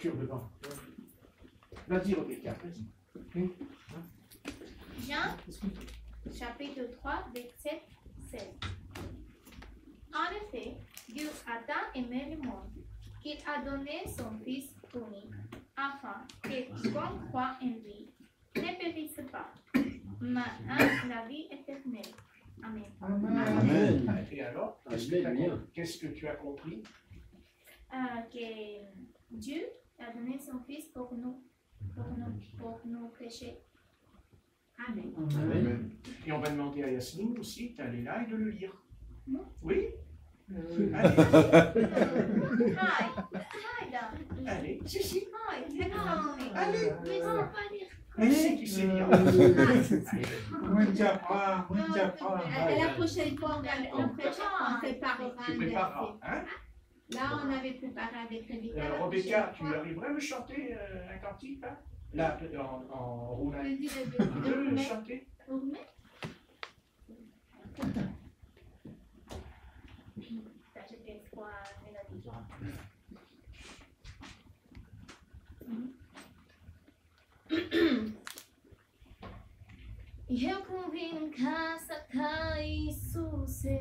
voiture devant. Vas-y, Rebecca, vas-y. Jean, chapitre 3, verset 16. En effet, Dieu a tant aimé le monde qu'il a donné son Fils unique, afin que quiconque croit en lui ne périsse pas, mais ait la vie éternelle. Amen. Amen. Et alors, qu'est-ce que tu as compris? Que Dieu a donné son Fils pour nos péchés. Amen. Amen. Et on va demander à Yasmine aussi d'aller là et de le lire. Oui? Allez. Allez, si. Allez. Mais si tu sais lire. La prochaine fois, on préparera Tu prépareras, hein? Là, on avait préparé avec Rebecca. Rebecca, tu arriverais à me chanter un cantique, hein? Là, en roumain. Tu veux me chanter? Eu convin ca să ta, Iisuse,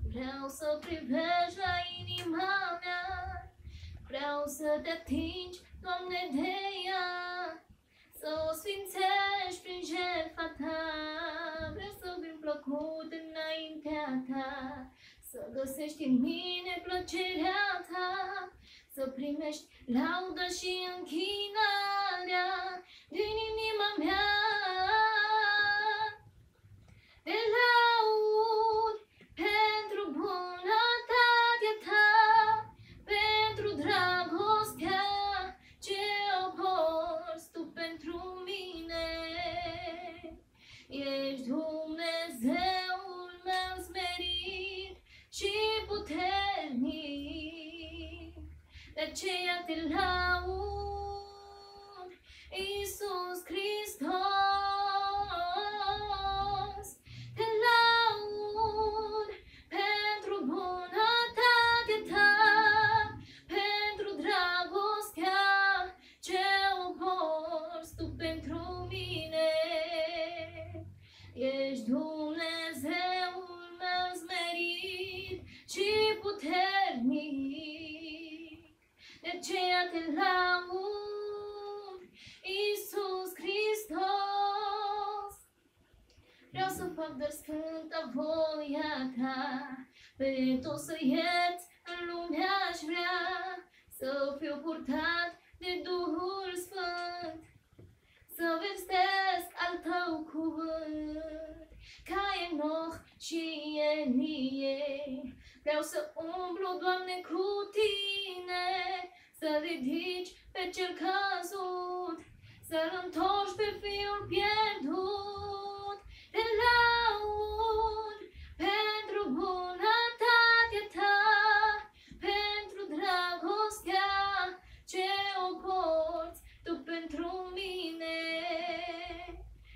vreau să privești la inima mea, vreau să te atingi, Doamne, de ea, să o sfințești prin jertfa ta, vreau să vin plăcut înaintea ta, să găsești în mine plăcerea ta, să primești laudă și închinarea din inima mea. Te laud pentru bunătatea ta, pentru dragostea ce o porți tu pentru mine. Ești Dumnezeul meu smerit și puternic, de aceea te laud, Iisus Hristos. Te laud pentru bunătatea ta, pentru dragostea ce o porți tu pentru mine. Ești Dumnezeul meu smerit și puternic, de aceea te laud, Iisus Hristos. Vreau să fac doar sfânta voia ta, pe toți să ierți în lume aș vrea, să fiu purtat de Duhul Sfânt, să vestesc al tău cuvânt, ca Enoch și Elie. Vreau să umblu, Doamne, cu tine, să ridici pe cel căzut, să-l întorci pe fiul pierdut. Te laud pentru bunătatea ta, pentru dragostea ce o porți tu pentru mine.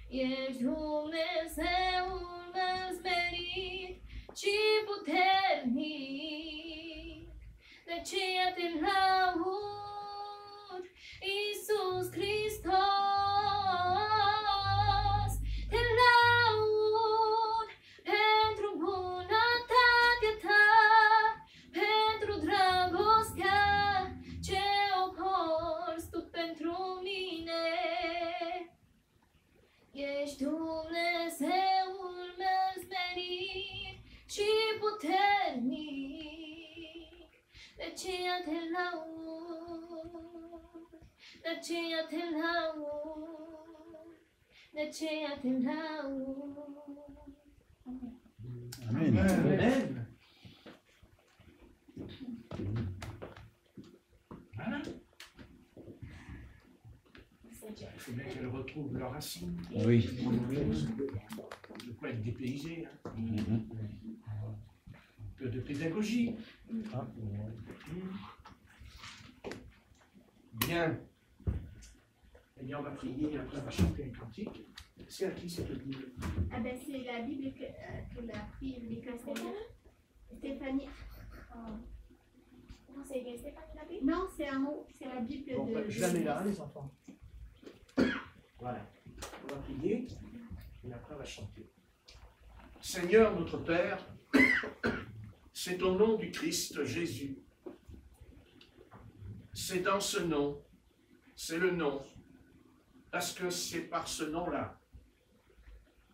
Ești Dumnezeul meu smerit și puternic, de aceea te laud, Iisus Hristos. Te laud pentru bunătatea ta, pentru dragostea ce o porți tu pentru mine. Ești Dumnezeul meu smerit și puternic, de aceea te laud, de aceea te laud, de aceea te laud. Amen. Amen. Voilà. Il faut bien qu'elles retrouvent leurs racines. Oui. De quoi être dépaysé. Hein. Un peu de pédagogie. Bien. Eh bien, on va prier, après on va chanter un cantique. C'est à qui cette Bible? Ah ben c'est la Bible que la fille de Stéphanie. Non, c'est Stéphanie la Bible? Non, c'est en haut, c'est la Bible Bon, de... je la mets là, les enfants. Voilà. On va prier et après on va chanter. Seigneur notre Père, c'est au nom du Christ Jésus. C'est dans ce nom, c'est le nom, parce que c'est par ce nom-là,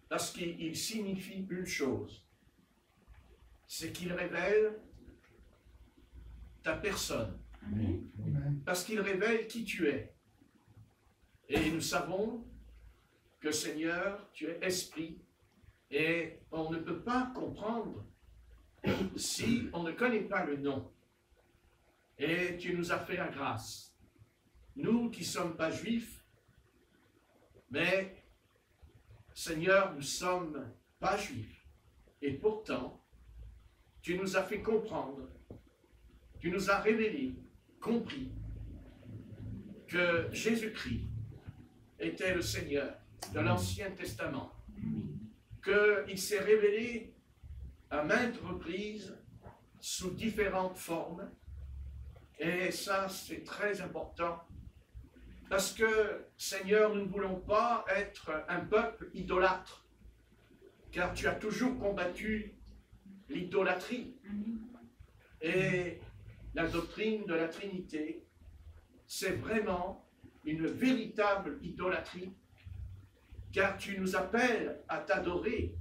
parce qu'il signifie une chose, c'est qu'il révèle ta personne, parce qu'il révèle qui tu es. Et nous savons que Seigneur, tu es esprit, et on ne peut pas comprendre si on ne connaît pas le nom. Et tu nous as fait la grâce. Nous qui ne sommes pas juifs, mais Seigneur, nous ne sommes pas juifs. Et pourtant, tu nous as fait comprendre, tu nous as révélé, compris, que Jésus-Christ était le Seigneur de l'Ancien Testament, qu'il s'est révélé à maintes reprises sous différentes formes. Et ça, c'est très important, parce que, Seigneur, nous ne voulons pas être un peuple idolâtre, car tu as toujours combattu l'idolâtrie. Et la doctrine de la Trinité, c'est vraiment une véritable idolâtrie, car tu nous appelles à t'adorer,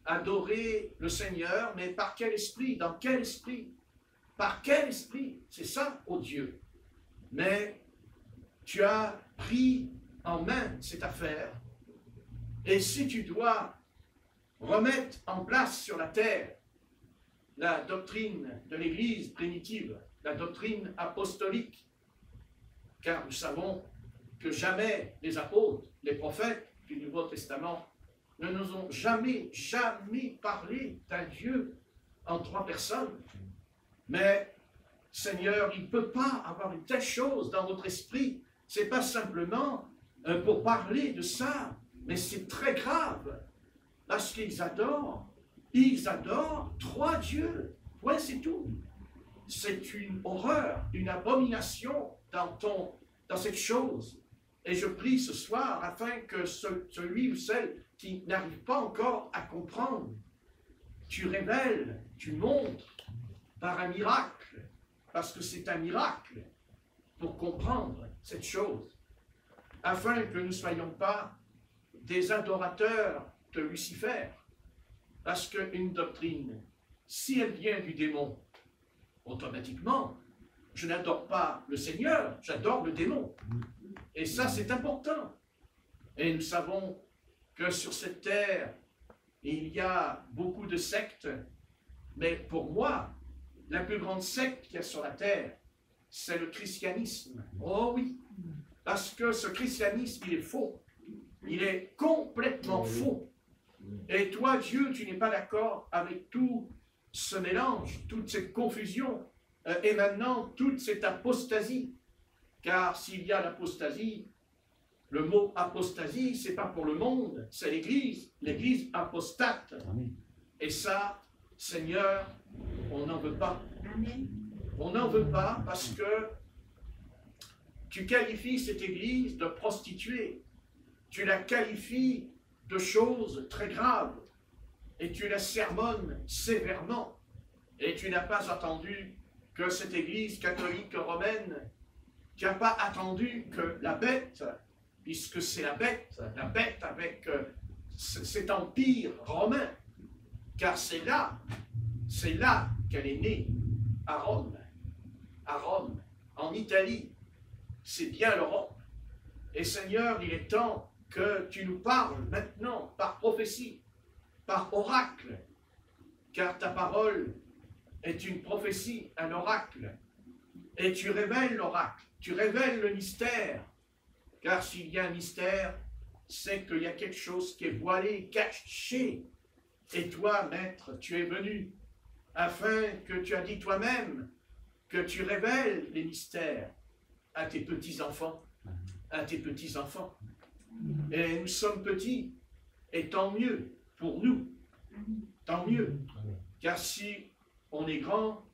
adorer le Seigneur, mais par quel esprit? Dans quel esprit? Par quel esprit? C'est ça, ô Dieu. Mais tu as pris en main cette affaire, et si tu dois remettre en place sur la terre la doctrine de l'Église primitive, la doctrine apostolique, car nous savons que jamais les apôtres, les prophètes du Nouveau Testament ne nous ont jamais parlé d'un Dieu en trois personnes. Mais, Seigneur, il ne peut pas avoir une telle chose dans votre esprit. Ce n'est pas simplement pour parler de ça, mais c'est très grave, parce qu'ils adorent trois dieux. Ouais, c'est tout. C'est une horreur, une abomination dans cette chose. Et je prie ce soir afin que celui ou celle qui n'arrive pas encore à comprendre, tu révèles, tu montres par un miracle, parce que c'est un miracle pour comprendre cette chose, afin que nous ne soyons pas des adorateurs de Lucifer, parce qu'une doctrine, si elle vient du démon, automatiquement, je n'adore pas le Seigneur, j'adore le démon. Et ça, c'est important. Et nous savons que sur cette terre, il y a beaucoup de sectes, mais pour moi, la plus grande secte qu'il y a sur la terre, c'est le christianisme. Oh oui, parce que ce christianisme, il est faux. Il est complètement faux. Et toi, Dieu, tu n'es pas d'accord avec tout ce mélange, toute cette confusion, et maintenant toute cette apostasie. Car s'il y a l'apostasie, le mot apostasie, c'est pas pour le monde, c'est l'Église apostate. Et ça, Seigneur, on n'en veut pas. On n'en veut pas parce que tu qualifies cette Église de prostituée. Tu la qualifies de choses très graves. Et tu la sermonnes sévèrement. Et tu n'as pas attendu que cette Église catholique romaine, tu n'as pas attendu que la bête, puisque c'est la bête avec cet empire romain, car c'est là qu'elle est née, à Rome, en Italie, c'est bien l'Europe. Et Seigneur, il est temps que tu nous parles maintenant par prophétie, par oracle, car ta parole est une prophétie, un oracle, et tu révèles l'oracle, tu révèles le mystère, car s'il y a un mystère, c'est qu'il y a quelque chose qui est voilé, caché. Et toi, Maître, tu es venu afin que tu as dit toi-même que tu révèles les mystères à tes petits-enfants, à tes petits-enfants. Et nous sommes petits, et tant mieux pour nous, tant mieux, car si on est grand,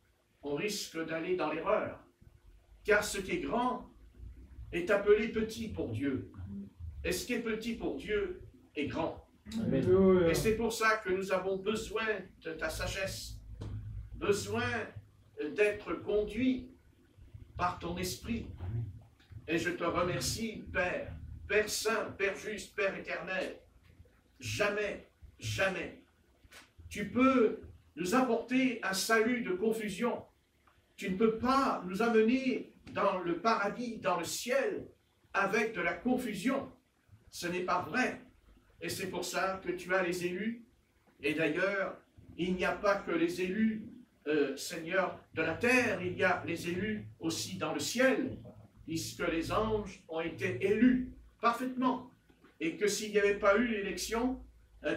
on risque d'aller dans l'erreur. Car ce qui est grand est appelé petit pour Dieu. Et ce qui est petit pour Dieu est grand. Et c'est pour ça que nous avons besoin de ta sagesse, besoin d'être conduits par ton esprit. Et je te remercie, Père, Père saint, Père juste, Père éternel. Jamais, jamais, tu peux nous apporter un salut de confusion. Tu ne peux pas nous amener dans le paradis, dans le ciel, avec de la confusion. Ce n'est pas vrai. Et c'est pour ça que tu as les élus. Et d'ailleurs, il n'y a pas que les élus, Seigneur, de la terre, il y a les élus aussi dans le ciel, puisque les anges ont été élus parfaitement. Et que s'il n'y avait pas eu l'élection,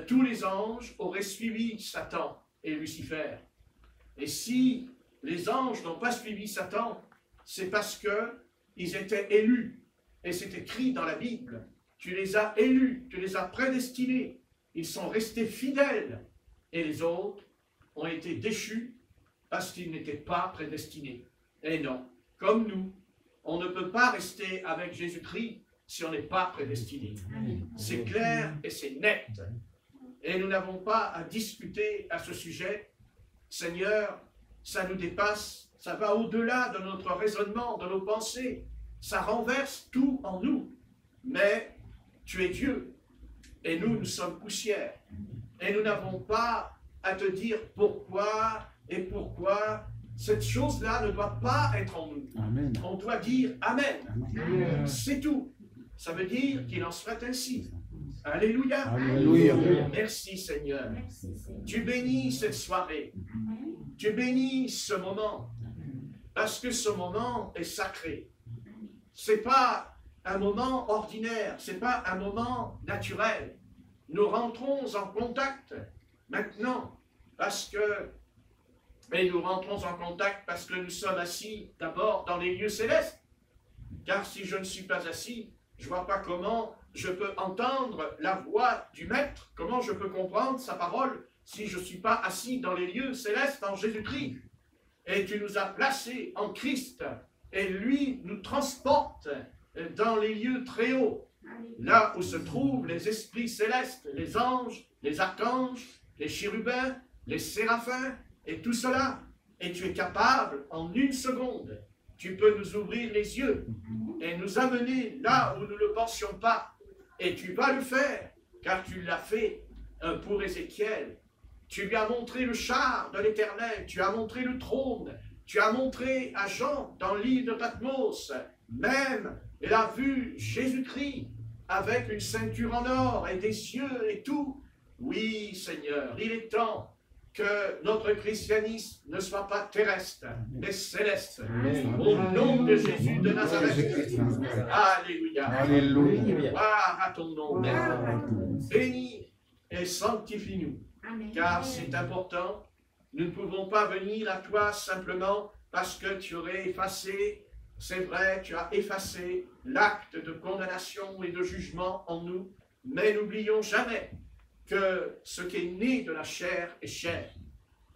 tous les anges auraient suivi Satan et Lucifer. Et si les anges n'ont pas suivi Satan, c'est parce qu'ils étaient élus. Et c'est écrit dans la Bible. Tu les as élus, tu les as prédestinés. Ils sont restés fidèles. Et les autres ont été déchus parce qu'ils n'étaient pas prédestinés. Et non, comme nous, on ne peut pas rester avec Jésus-Christ si on n'est pas prédestiné. C'est clair et c'est net. Et nous n'avons pas à discuter à ce sujet. Seigneur, ça nous dépasse, ça va au-delà de notre raisonnement, de nos pensées. Ça renverse tout en nous. Mais tu es Dieu et nous, nous sommes poussière. Et nous n'avons pas à te dire pourquoi et pourquoi. Cette chose-là ne doit pas être en nous. Amen. On doit dire Amen. Amen. C'est tout. Ça veut dire qu'il en soit ainsi. Alléluia. Alléluia. Merci Seigneur. Merci, Seigneur. Tu bénis cette soirée. Amen. Tu bénis ce moment. Parce que ce moment est sacré. Ce n'est pas un moment ordinaire. Ce n'est pas un moment naturel. Nous rentrons en contact maintenant parce que nous rentrons en contact parce que nous sommes assis d'abord dans les lieux célestes. Car si je ne suis pas assis, je ne vois pas comment je peux entendre la voix du Maître, comment je peux comprendre sa parole si je ne suis pas assis dans les lieux célestes en Jésus-Christ. Et tu nous as placés en Christ, et lui nous transporte dans les lieux très hauts, là où se trouvent les esprits célestes, les anges, les archanges, les chérubins, les séraphins, et tout cela. Et tu es capable, en une seconde, tu peux nous ouvrir les yeux et nous amener là où nous ne pensions pas. Et tu vas le faire, car tu l'as fait pour Ézéchiel. Tu lui as montré le char de l'Éternel, tu as montré le trône, tu as montré à Jean dans l'île de Patmos, même il a vu Jésus-Christ avec une ceinture en or et des yeux et tout. Oui, Seigneur, il est temps que notre christianisme ne soit pas terrestre, mais céleste. Au nom de Jésus de Nazareth. Alléluia. Alléluia. Gloire à ton nom, Père. Bénis et sanctifie-nous, Amen. car c'est important. Nous ne pouvons pas venir à toi simplement parce que tu aurais effacé, c'est vrai, tu as effacé l'acte de condamnation et de jugement en nous, mais n'oublions jamais que ce qui est né de la chair est chair,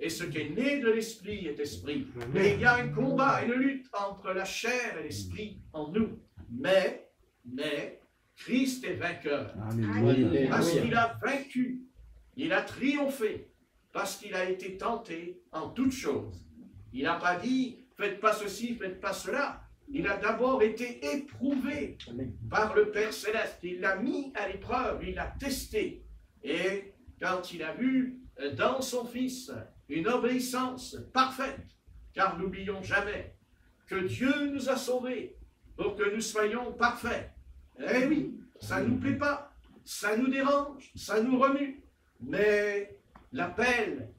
et ce qui est né de l'esprit est esprit. Et il y a un combat, une lutte entre la chair et l'esprit en nous. Mais, Christ est vainqueur, Alléluia. parce qu'il a vaincu, il a triomphé, parce qu'il a été tenté en toutes choses. Il n'a pas dit, faites pas ceci, faites pas cela. Il a d'abord été éprouvé par le Père Céleste. Il l'a mis à l'épreuve, il l'a testé. Et quand il a vu dans son Fils une obéissance parfaite, car n'oublions jamais que Dieu nous a sauvés pour que nous soyons parfaits. Eh oui, ça ne nous plaît pas, ça nous dérange, ça nous remue, mais l'appel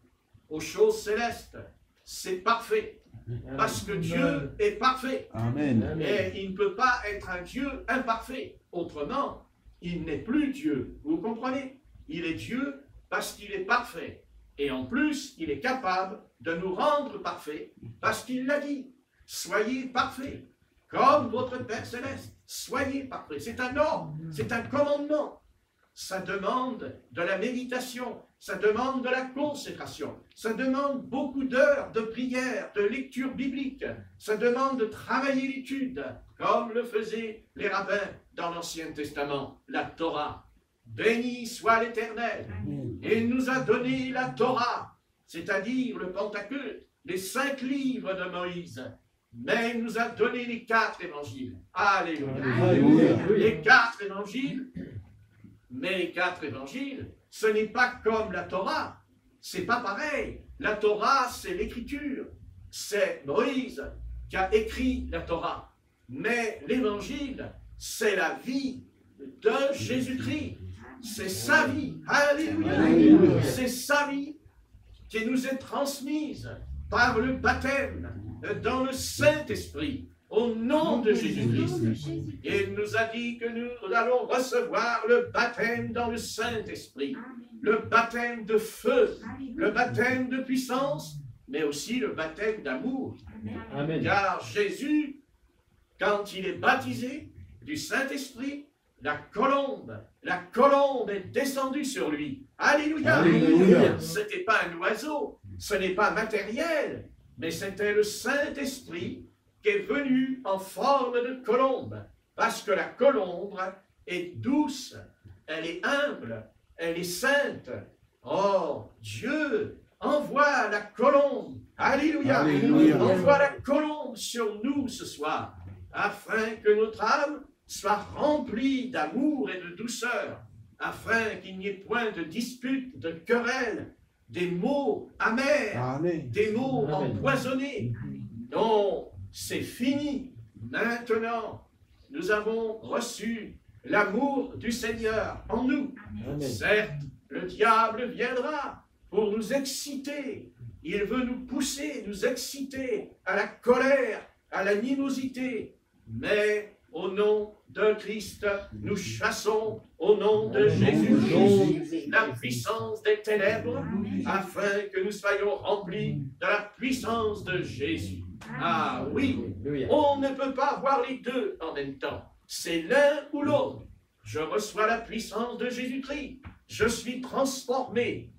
aux choses célestes, c'est parfait, parce que Dieu est parfait. Amen. Et il ne peut pas être un Dieu imparfait, autrement, il n'est plus Dieu, vous comprenez? Il est Dieu parce qu'il est parfait. Et en plus, il est capable de nous rendre parfaits parce qu'il l'a dit. Soyez parfaits, comme votre Père Céleste. Soyez parfaits. C'est un ordre, c'est un commandement. ça demande de la méditation, ça demande de la consécration, ça demande beaucoup d'heures de prière, de lecture biblique, ça demande de travailler l'étude, comme le faisaient les rabbins dans l'Ancien Testament, la Torah. Béni soit l'Éternel. Il nous a donné la Torah, c'est-à-dire le Pentecôte, les 5 livres de Moïse. Mais il nous a donné les 4 évangiles. Alléluia. Alléluia. Les 4 évangiles. Mais les 4 évangiles, ce n'est pas comme la Torah. C'est pas pareil. La Torah, c'est l'écriture. C'est Moïse qui a écrit la Torah. Mais l'évangile, c'est la vie de Jésus-Christ. C'est sa vie. Alléluia. Alléluia. C'est sa vie qui nous est transmise par le baptême dans le Saint-Esprit, au nom de Jésus-Christ. Et il nous a dit que nous allons recevoir le baptême dans le Saint-Esprit, le baptême de feu, le baptême de puissance, mais aussi le baptême d'amour. Amen. Car Jésus, quand il est baptisé du Saint-Esprit, la colombe est descendue sur lui. Alléluia! Alléluia. Ce n'était pas un oiseau, ce n'est pas matériel, mais c'était le Saint-Esprit qui est venu en forme de colombe. Parce que la colombe est douce, elle est humble, elle est sainte. Oh, Dieu envoie la colombe. Alléluia! Alléluia. Envoie la colombe sur nous ce soir, afin que notre âme soit remplie d'amour et de douceur, afin qu'il n'y ait point de dispute, de querelle, des mots amers, Amen. des mots Amen. empoisonnés. Non, c'est fini. Maintenant, nous avons reçu l'amour du Seigneur en nous. Amen. Certes, le diable viendra pour nous exciter. Il veut nous pousser, nous exciter à la colère, à l'animosité. Mais au nom de Christ, nous chassons au nom de Jésus la puissance des ténèbres, afin que nous soyons remplis de la puissance de Jésus. Ah oui, Alléluia. on ne peut pas avoir les deux en même temps. C'est l'un ou l'autre. Je reçois la puissance de Jésus-Christ. Je suis transformé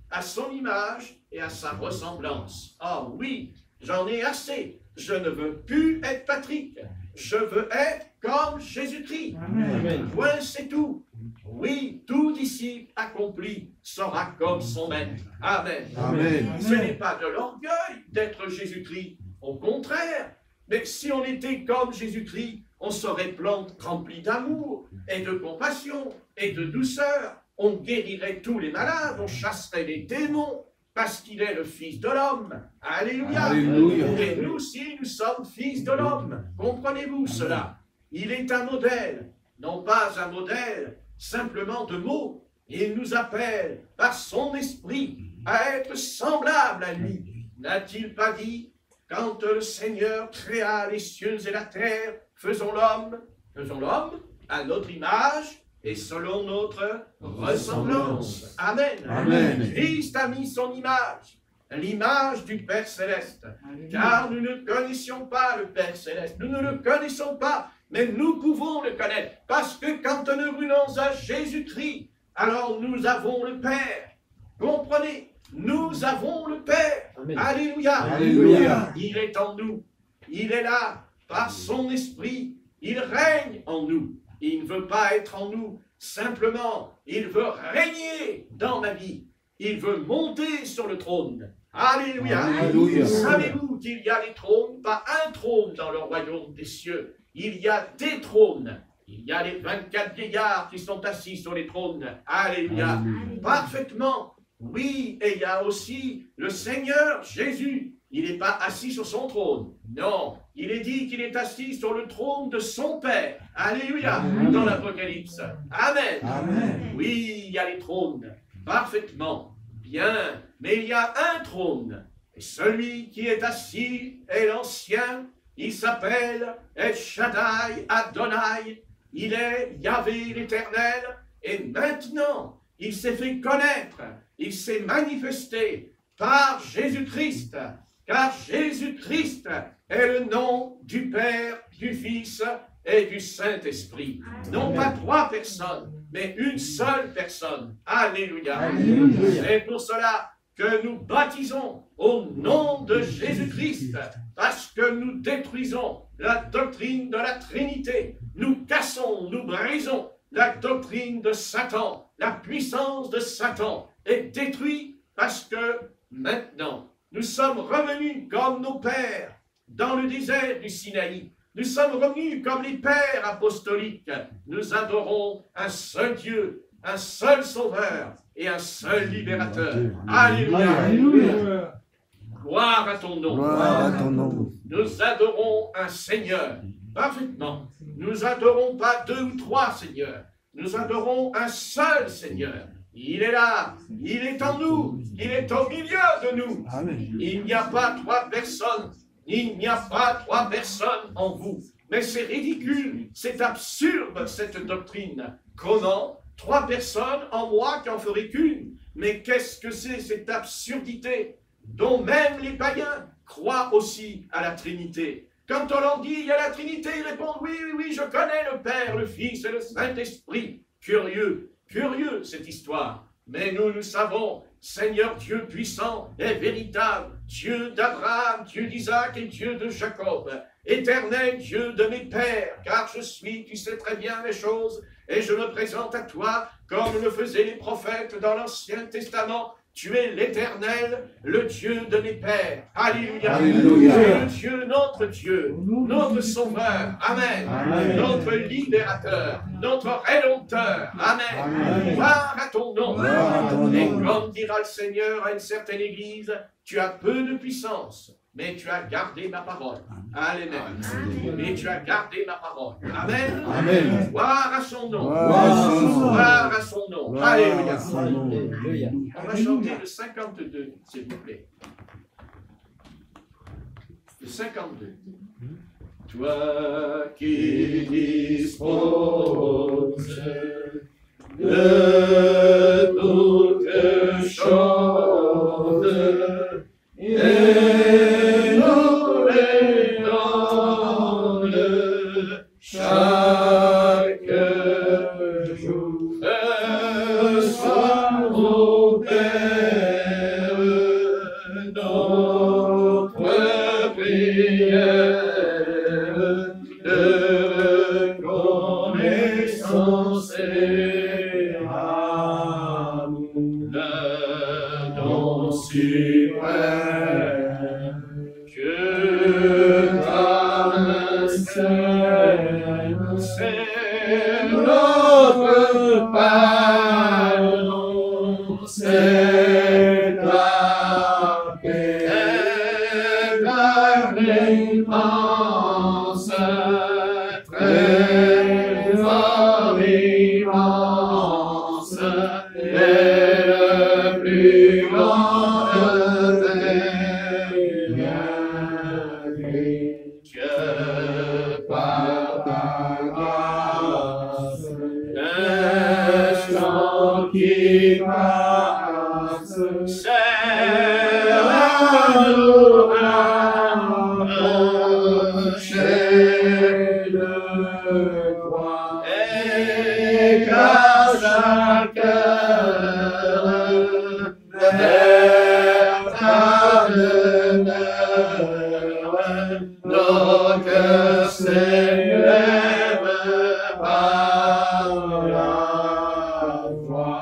à son image et à sa ressemblance. Ah oui, j'en ai assez. Je ne veux plus être Patrick. Je veux être comme Jésus-Christ. Amen. Point, c'est tout. Oui, tout disciple accompli sera comme son maître. Amen. Amen. Ce n'est pas de l'orgueil d'être Jésus-Christ. Au contraire. Mais si on était comme Jésus-Christ, on serait rempli d'amour et de compassion et de douceur. On guérirait tous les malades, on chasserait les démons, parce qu'il est le Fils de l'homme. Alléluia. Alléluia. Et nous aussi, nous sommes fils de l'homme. Comprenez-vous cela? Il est un modèle, non pas un modèle simplement de mots. Il nous appelle par son esprit à être semblable à lui. N'a-t-il pas dit, quand le Seigneur créa les cieux et la terre, faisons l'homme à notre image et selon notre ressemblance. Amen. Amen. Christ a mis son image, l'image du Père Céleste. Car nous ne connaissions pas le Père Céleste. Nous ne le connaissons pas, mais nous pouvons le connaître. Parce que quand nous venons à Jésus-Christ, alors nous avons le Père. Comprenez? Nous avons le Père. Amen. Alléluia. Alléluia. Il est en nous. Il est là par son esprit. Il règne en nous. Il ne veut pas être en nous simplement. Il veut régner dans ma vie. Il veut monter sur le trône. Alléluia. Alléluia. Savez-vous qu'il y a des trônes, pas un trône dans le royaume des cieux. Il y a des trônes. Il y a les 24 vieillards qui sont assis sur les trônes. Alléluia. Parfaitement. Oui, et il y a aussi le Seigneur Jésus. Il n'est pas assis sur son trône. Non, il est dit qu'il est assis sur le trône de son Père. Alléluia. Dans l'Apocalypse. Amen. Amen. Oui, il y a les trônes. Parfaitement. Bien. Mais il y a un trône. Et celui qui est assis est l'ancien. Il s'appelle El Shaddai Adonai. Il est Yahvé l'Éternel. Et maintenant, il s'est fait connaître. Il s'est manifesté par Jésus-Christ. Car Jésus-Christ est le nom du Père, du Fils et du Saint-Esprit. Non pas 3 personnes, mais une seule personne. Alléluia. Alléluia. C'est pour cela que nous baptisons au nom de Jésus-Christ, parce que nous détruisons la doctrine de la Trinité. Nous cassons, nous brisons la doctrine de Satan. La puissance de Satan est détruite parce que maintenant, nous sommes revenus comme nos pères dans le désert du Sinaï. Nous sommes revenus comme les pères apostoliques. Nous adorons un seul Dieu, un seul Sauveur et un seul Libérateur. Alléluia. Gloire à ton nom. Gloire à ton nom. Nous adorons un Seigneur. Parfaitement. Nous adorons pas 2 ou 3 seigneurs. Nous adorons un seul Seigneur. Il est là, il est en nous, il est au milieu de nous. Amen. Il n'y a pas 3 personnes, il n'y a pas 3 personnes en vous. Mais c'est ridicule, c'est absurde cette doctrine. Comment 3 personnes en moi qui en feraient qu'une? Mais qu'est-ce que c'est cette absurdité dont même les païens croient aussi à la Trinité? Quand on leur dit il y a la Trinité, ils répondent oui, oui, oui, je connais le Père, le Fils et le Saint-Esprit. Curieux. Curieux cette histoire, mais nous savons, Seigneur Dieu puissant et véritable, Dieu d'Abraham, Dieu d'Isaac et Dieu de Jacob, éternel Dieu de mes pères, car je suis, tu sais très bien les choses, et je me présente à toi comme le faisaient les prophètes dans l'Ancien Testament. Tu es l'Éternel, le Dieu de mes pères. Alléluia. Alléluia. Tu es le Dieu, notre Sauveur. Amen. Amen. Notre Libérateur, notre Rédempteur. Amen. Amen. Gloire à ton nom. Gloire à ton Et nom. comme dira le Seigneur à une certaine église, tu as peu de puissance, mais tu as gardé ma parole. Amen. Et tu as gardé ma parole. Amen. Amen. Gloire à son nom. Gloire à son nom. Gloire à son nom. Gloire Alléluia. à son nom. Alléluia. On va chanter le 52, s'il vous plaît. Le 52. Toi qui disposes de toutes choses et nous les donnes chaque jour. Sois au Père notre prière de reconnaissance et amour. Le don suprême que ta main saine, c'est notre pardon, c'est la paix, la réponse, très fort immense, et le plus grand des bienfaits que par ta grâce, l'instant qui passe, c'est l'amour arraché de croix, et qu'à chaque heure, vers ta demeure, nos cœurs s'élèvent par la foi.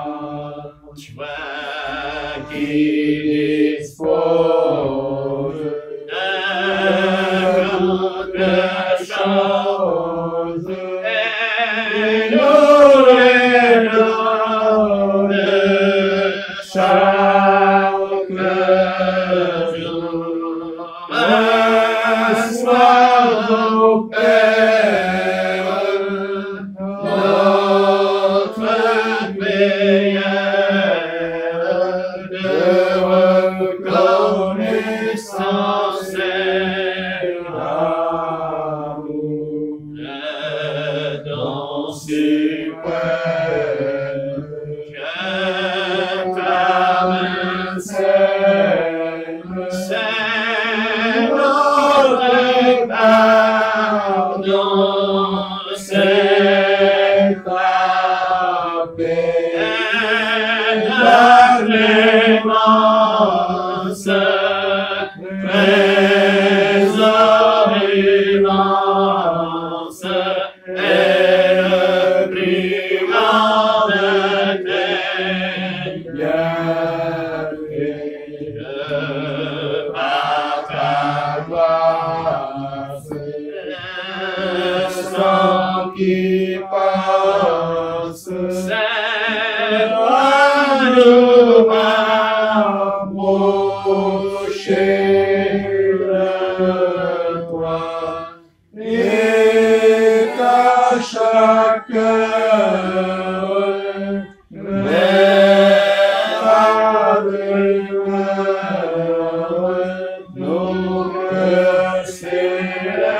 Toi qui disposes de grandes choses et nous les donnes chaque jour. Sois au Père notre prière de reconnaissance et amour. Le don suprême que ta main saine, c'est notre pardon, qui passe, c'est nous approcher de toi, et qu'à chaque heure, nos cœurs s'élèvent.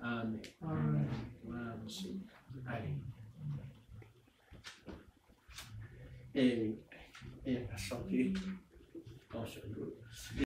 Amen. Voilà, monsieur. Allez. Et on va chanter. Non, je rigole.